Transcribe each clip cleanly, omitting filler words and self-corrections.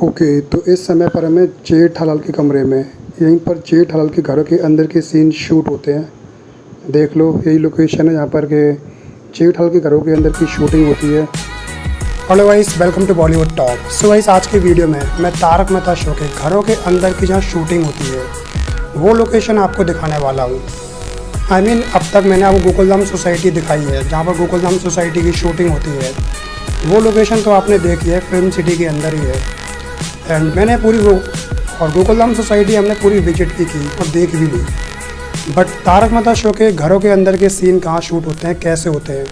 Okay, तो इस समय पर हमें जेठा-लाल के कमरे में, यहीं पर जेठा-लाल के घरों के अंदर के सीन शूट होते हैं। देख लो, यही लोकेशन है जहाँ पर के जेठा-लाल के घरों के अंदर की शूटिंग होती है। Hello guys, welcome to Bollywood talk. So guys, आज की वीडियो में मैं तारक मेहता शो के घरों के अंदर की जहाँ शूटिंग होती है वो लोकेशन आपको दिखाने वाला हूँ। अब तक मैंने आपको गोकुलधाम सोसाइटी दिखाई है, जहाँ पर गोकुलधाम सोसाइटी की शूटिंग होती है। वो लोकेशन तो आपने देखी है, फिल्म सिटी के अंदर ही है। एंड मैंने पूरी वो और गोकुलधाम सोसाइटी हमने पूरी विजिट भी की और देख भी ली। बट तारक मेहता शो के घरों के अंदर के सीन कहाँ शूट होते हैं, कैसे होते हैं,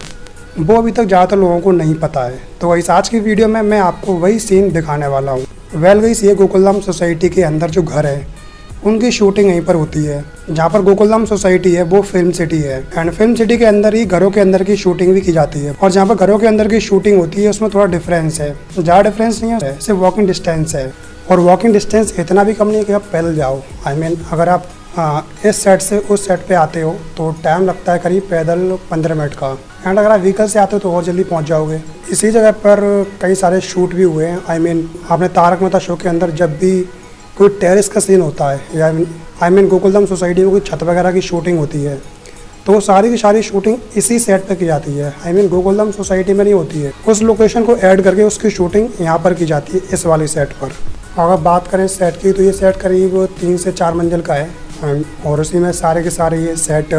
वो अभी तक ज़्यादातर लोगों को नहीं पता है। तो इस आज की वीडियो में मैं आपको वही सीन दिखाने वाला हूँ। गाइस, ये गोकुलधाम सोसाइटी के अंदर जो घर है उनकी शूटिंग यहीं पर होती है। जहाँ पर गोकुलधाम सोसाइटी है वो फिल्म सिटी है। एंड फिल्म सिटी के अंदर ही घरों के अंदर की शूटिंग भी की जाती है। और जहाँ पर घरों के अंदर की शूटिंग होती है उसमें थोड़ा डिफरेंस है, ज़्यादा डिफरेंस नहीं है, सिर्फ वॉकिंग डिस्टेंस है। और वॉकिंग डिस्टेंस इतना भी कम नहीं है कि आप पैदल जाओ। अगर आप इस सेट से उस सेट पे आते हो तो टाइम लगता है करीब पैदल 15 मिनट का। एंड अगर आप व्हीकल से आते हो तो और जल्दी पहुंच जाओगे। इसी जगह पर कई सारे शूट भी हुए हैं। आपने तारक मेहता शो के अंदर जब भी कोई टेरेस का सीन होता है या गोकुलधाम सोसाइटी में कोई छत वगैरह की शूटिंग होती है तो सारी की सारी शूटिंग इसी सेट पे की जाती है। गोकुलधाम सोसाइटी में नहीं होती है। उस लोकेशन को ऐड करके उसकी शूटिंग यहाँ पर की जाती है, इस वाले सेट पर। अगर बात करें सेट की तो ये सेट करीब 3 से 4 मंजिल का है और उसी में सारे के सारे ये सेट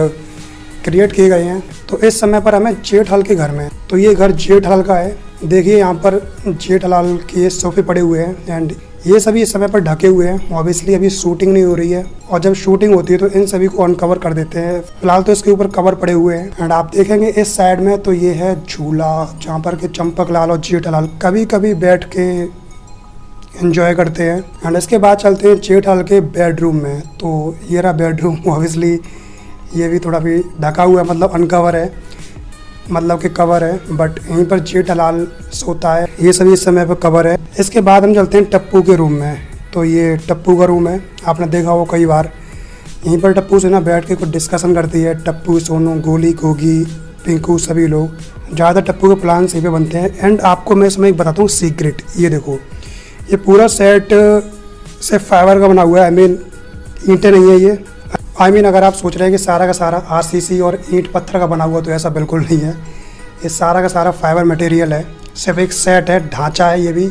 क्रिएट किए गए हैं। तो इस समय पर हमें जेठालाल के घर में, तो ये घर जेठालाल का है। देखिए यहाँ पर जेठालाल के सोफे पड़े हुए हैं एंड ये सभी इस समय पर ढके हुए हैं। ऑब्वियसली अभी शूटिंग नहीं हो रही है और जब शूटिंग होती है तो इन सभी को अनकवर कर देते हैं। फिलहाल तो इसके ऊपर कवर पड़े हुए हैं। एंड आप देखेंगे इस साइड में तो ये है झूला, जहाँ पर के चंपकलाल और जेठालाल कभी कभी बैठ के एंजॉय करते हैं। एंड इसके बाद चलते हैं जेठालाल के बेडरूम में। तो ये रहा बेडरूम। ऑब्वियसली ये भी थोड़ा भी ढका हुआ है, मतलब अनकवर है, मतलब कि कवर है, बट यहीं पर जेठालाल सोता है। ये सभी इस समय पर कवर है। इसके बाद हम चलते हैं टप्पू के रूम में। तो ये टप्पू का रूम है, आपने देखा हो कई बार। यहीं पर टप्पू से ना बैठ के कुछ डिस्कशन करती है। टप्पू, सोनू, गोली, गोगी, पिंकू, सभी लोग। ज़्यादातर टप्पू के प्लान यहीं पे बनते हैं। एंड आपको मैं इसमें एक बताता हूँ सीक्रेट। ये देखो, ये पूरा सेट सिर्फ फाइबर का बना हुआ है। ईंटें नहीं है ये। अगर आप सोच रहे हैं कि सारा का सारा आरसीसी और ईंट पत्थर का बना हुआ, तो ऐसा बिल्कुल नहीं है। ये सारा का सारा फाइबर मटेरियल है। सिर्फ एक सेट है, ढांचा है, ये भी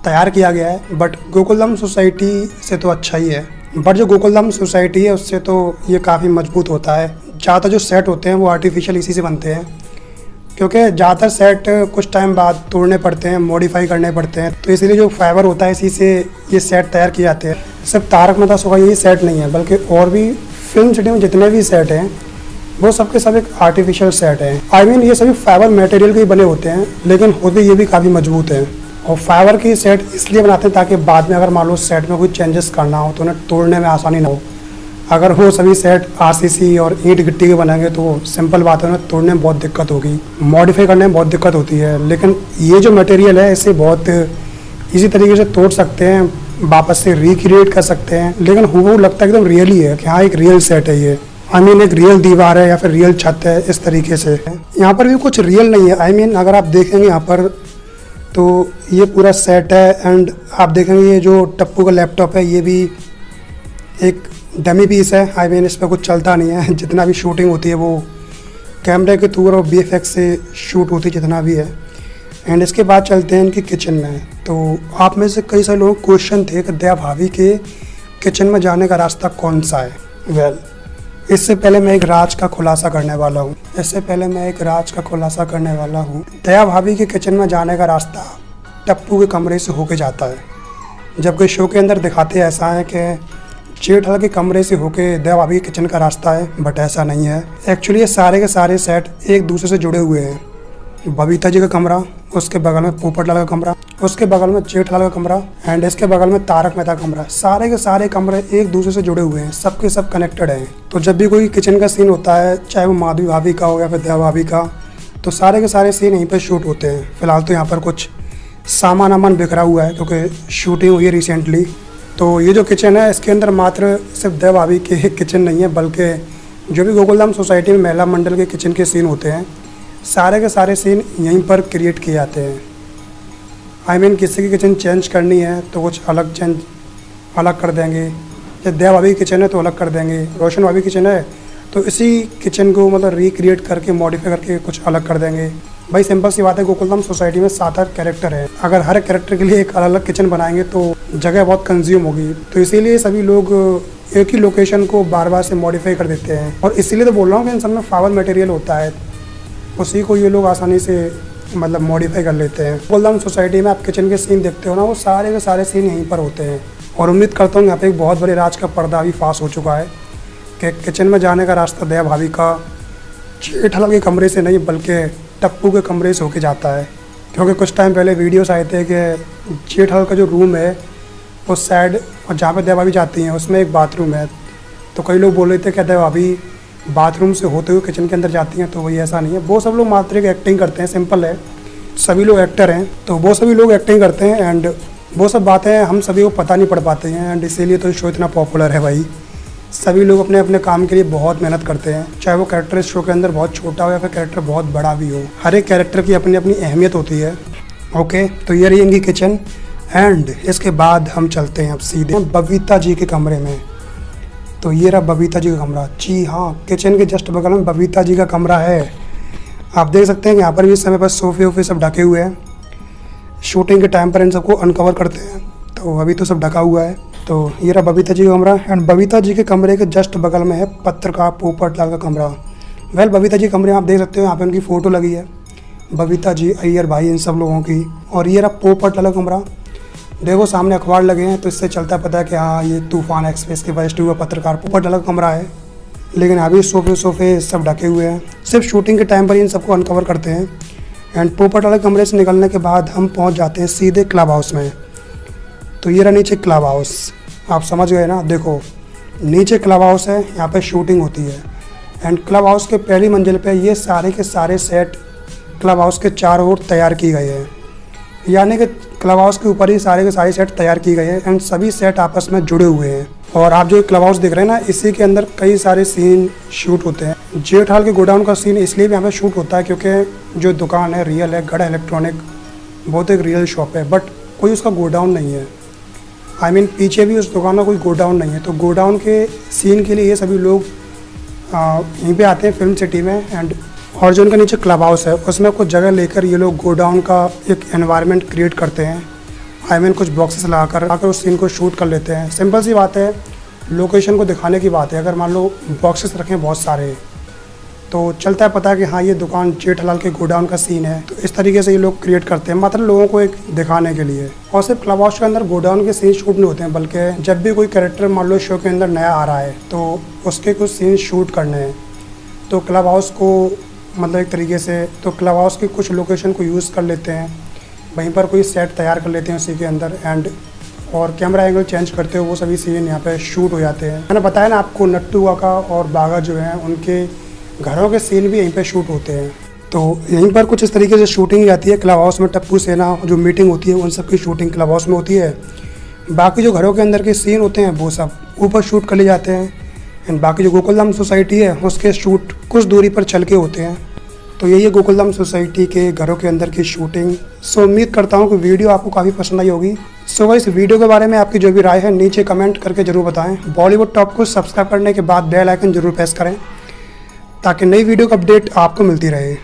तैयार किया गया है। बट गोकुलधाम सोसाइटी से तो अच्छा ही है। बट जो गोकुलधाम सोसाइटी है उससे तो ये काफ़ी मजबूत होता है। ज़्यादातर जो सेट होते हैं वो आर्टिफिशियल इसी से बनते हैं, क्योंकि ज़्यादातर सेट कुछ टाइम बाद तोड़ने पड़ते हैं, मॉडिफाई करने पड़ते हैं। तो इसीलिए जो फाइबर होता है इसी से ये सेट तैयार किए जाते हैं। सिर्फ तारक मेहता शो का यही सेट नहीं है, बल्कि और भी फिल्म सिटी में जितने भी सेट हैं वो सबके सब एक आर्टिफिशियल सेट हैं। ये सभी फाइबर मटेरियल के ही बने होते हैं, लेकिन होते ये भी काफ़ी मजबूत हैं। और फाइबर की सेट इसलिए बनाते हैं ताकि बाद में अगर मान लो सेट में कोई चेंजेस करना हो तो उन्हें तोड़ने में आसानी ना हो। अगर वो सभी सेट आरसीसी और ईंट गिट्टी के बनेंगे तो सिंपल बात है, उन्हें तोड़ने में बहुत दिक्कत होगी, मॉडिफाई करने में बहुत दिक्कत होती है। लेकिन ये जो मटेरियल है इसे बहुत इसी तरीके से तोड़ सकते हैं, वापस से रिक्रिएट कर सकते हैं। लेकिन वो लगता है एकदम रियल ही है कि हाँ एक रियल सेट है ये। एक रियल दीवार है या फिर रियल छत है, इस तरीके से। यहाँ पर भी कुछ रियल नहीं है। अगर आप देखेंगे यहाँ पर तो ये पूरा सेट है। एंड आप देखेंगे ये जो टप्पू का लैपटॉप है ये भी एक डमी पीस है। इस पर कुछ चलता नहीं है। जितना भी शूटिंग होती है वो कैमरे के थ्रू और BFX से शूट होती है, जितना भी है। एंड इसके बाद चलते हैं इनकी किचन में। तो आप में से कई सारे लोग क्वेश्चन थे कि दया भाभी के किचन में जाने का रास्ता कौन सा है। इससे पहले मैं एक राज का खुलासा करने वाला हूँ। दया भाभी के किचन में जाने का रास्ता टप्पू के कमरे से होके जाता है, जबकि शो के अंदर दिखाते ऐसा है कि जेठालाल के कमरे से होके दया भाभी के किचन का रास्ता है, बट ऐसा नहीं है। एक्चुअली ये सारे के सारे सेट एक दूसरे से जुड़े हुए हैं। बबीता जी का कमरा, उसके बगल में पोपटलाल का कमरा, उसके बगल में जेठालाल का कमरा एंड इसके बगल में तारक मेहता का कमरा। सारे के सारे कमरे एक दूसरे से जुड़े हुए हैं, सबके सब कनेक्टेड हैं। तो जब भी कोई किचन का सीन होता है, चाहे वो माधवी भाभी का हो या फिर दया भाभी का, तो सारे के सारे सीन यहीं पर शूट होते हैं। फिलहाल तो यहाँ पर कुछ सामान बिखरा हुआ है क्योंकि शूटिंग हुई है रिसेंटली। तो ये जो किचन है इसके अंदर मात्र सिर्फ दया भाभी के किचन नहीं है, बल्कि जो भी गोकुलधाम सोसाइटी में महिला मंडल के किचन के सीन होते हैं, सारे के सारे सीन यहीं पर क्रिएट किए जाते हैं। किसी की किचन चेंज करनी है तो कुछ अलग कर देंगे। या देव भाभी की किचन है तो अलग कर देंगे, रोशन भाभी की किचन है तो इसी किचन को मतलब रिक्रिएट करके मॉडिफाई करके कुछ अलग कर देंगे। भाई सिंपल सी बात है, गोकुलधाम सोसाइटी में 7-8 कैरेक्टर है। अगर हर कैरेक्टर के लिए एक अलग अलग किचन बनाएंगे तो जगह बहुत कंज्यूम होगी। तो इसीलिए सभी लोग एक ही लोकेशन को बार बार से मॉडिफाई कर देते हैं। और इसीलिए तो बोल रहा हूँ कि इन सब में फावर मटेरियल होता है, उसी को ये लोग आसानी से मतलब मॉडिफाई कर लेते हैं। गोकुलधाम सोसाइटी में आप किचन के सीन देखते हो ना, वो सारे के सारे सीन यहीं पर होते हैं। और उम्मीद करता हूँ यहाँ पे एक बहुत बड़े राज का पर्दा भी फांस हो चुका है कि किचन में जाने का रास्ता दया भाभी का जेठालाल के कमरे से नहीं बल्कि टप्पू के कमरे से होके जाता है। क्योंकि कुछ टाइम पहले वीडियोस आए थे कि जेठालाल का जो रूम है उस साइड और जहाँ पे दया भाभी जाती हैं उसमें एक बाथरूम है। तो कई लोग बोल रहे थे कि दया भाभी बाथरूम से होते हुए किचन के अंदर जाती हैं, तो वही ऐसा नहीं है। वो सब लोग मात्र एक एक्टिंग करते हैं, सिंपल है, सभी लोग एक्टर हैं तो वो सभी लोग एक्टिंग करते हैं। एंड वो सब बातें हम सभी को पता नहीं पड़ पाते हैं। एंड इसीलिए तो शो इतना पॉपुलर है भाई। सभी लोग अपने अपने काम के लिए बहुत मेहनत करते हैं, चाहे वो कैरेक्टर इस शो के अंदर बहुत छोटा हो या फिर कैरेक्टर बहुत बड़ा भी हो। हर एक कैरेक्टर की अपनी अपनी अहमियत होती है। ओके, तो ये रही इनकी किचन। एंड इसके बाद हम चलते हैं अब सीधे बबीता जी के कमरे में। तो ये रहा बबीता जी का कमरा। जी हाँ, किचन के जस्ट बगल में बबीता जी का कमरा है। आप देख सकते हैं कि यहाँ पर भी इस समय पर सोफे वोफे सब ढके हुए हैं। शूटिंग के टाइम पर इन सबको अनकवर करते हैं, तो अभी तो सब ढका हुआ है। तो ये रहा बबीता जी का कमरा। एंड बबीता जी के कमरे के जस्ट बगल में है पत्रकार पोपटलाल का कमरा। वेल, बबीता जी के कमरे में आप देख सकते हो यहाँ पे उनकी फ़ोटो लगी है, बबीता जी, अय्यर भाई, इन सब लोगों की। और ये रहा पोपटलाल का कमरा। देखो सामने अखबार लगे हैं तो इससे चलता पता है कि हाँ ये तूफान एक्सप्रेस के वरिष्ठ हुआ पत्रकार पोपटलाल का कमरा है। लेकिन अभी सोफे सब ढके हुए हैं, सिर्फ शूटिंग के टाइम पर इन सबको अनकवर करते हैं। एंड पोपटलाल के कमरे से निकलने के बाद हम पहुंच जाते हैं सीधे क्लब हाउस में। तो ये रहा नीचे क्लब हाउस, आप समझ गए ना। देखो नीचे क्लब हाउस है, यहाँ पे शूटिंग होती है। एंड क्लब हाउस के पहली मंजिल पे ये सारे के सारे सेट क्लब हाउस के चारों ओर तैयार किए गए हैं, यानी कि क्लब हाउस के ऊपर ही सारे के सारे सेट तैयार किए गए हैं। एंड सभी सेट आपस में जुड़े हुए हैं। और आप जो क्लब हाउस देख रहे हैं ना, इसी के अंदर कई सारे सीन शूट होते हैं। जेठालाल के गोडाउन का सीन इसलिए भी यहाँ पे शूट होता है क्योंकि जो दुकान है रियल है, गढ़ इलेक्ट्रॉनिक बहुत एक रियल शॉप है, बट कोई उसका गोडाउन नहीं है। पीछे भी उस दुकान का कोई गोडाउन नहीं है। तो गोडाउन के सीन के लिए ये सभी लोग यहीं पे आते हैं फिल्म सिटी में। एंड और जो उनका नीचे क्लब हाउस है उसमें कुछ जगह लेकर ये लोग गोडाउन का एक एनवायरनमेंट क्रिएट करते हैं। कुछ बॉक्सेस लगाकर उस सीन को शूट कर लेते हैं। सिंपल सी बात है, लोकेशन को दिखाने की बात है। अगर मान लो बॉक्सेस रखें बहुत सारे तो चलता है पता है कि हाँ ये दुकान जेठालाल के गोडाउन का सीन है। तो इस तरीके से ये लोग क्रिएट करते हैं मात्र लोगों को एक दिखाने के लिए। और सिर्फ क्लब हाउस के अंदर गोडाउन के सीन शूट नहीं होते हैं, बल्कि जब भी कोई कैरेक्टर मान लो शो के अंदर नया आ रहा है तो उसके कुछ सीन शूट करने हैं तो क्लब हाउस को मतलब एक तरीके से तो क्लब हाउस की कुछ लोकेशन को यूज़ कर लेते हैं, वहीं पर कोई सेट तैयार कर लेते हैं उसी के अंदर। एंड और कैमरा एंगल चेंज करते हो वो सभी सीन यहाँ पे शूट हो जाते हैं। मैंने बताया ना आपको, नट्टू काका और बागा जो हैं उनके घरों के सीन भी यहीं पे शूट होते हैं। तो यहीं पर कुछ इस तरीके से शूटिंग जाती है। क्लब हाउस में टप्पू सेना जो मीटिंग होती है उन सब की शूटिंग क्लब हाउस में होती है। बाकी जो घरों के अंदर के सीन होते हैं वो सब ऊपर शूट कर ले जाते हैं। एंड बाकी जो गोकुलधाम सोसाइटी है उसके शूट कुछ दूरी पर चल के होते हैं। तो यही है गोकुलधाम सोसाइटी के घरों के अंदर की शूटिंग। सो उम्मीद करता हूँ कि वीडियो आपको काफ़ी पसंद आई होगी। सो इस वीडियो के बारे में आपकी जो भी राय है नीचे कमेंट करके ज़रूर बताएं। बॉलीवुड टॉप को सब्सक्राइब करने के बाद बेल आइकन जरूर प्रेस करें ताकि नई वीडियो का अपडेट आपको मिलती रहे।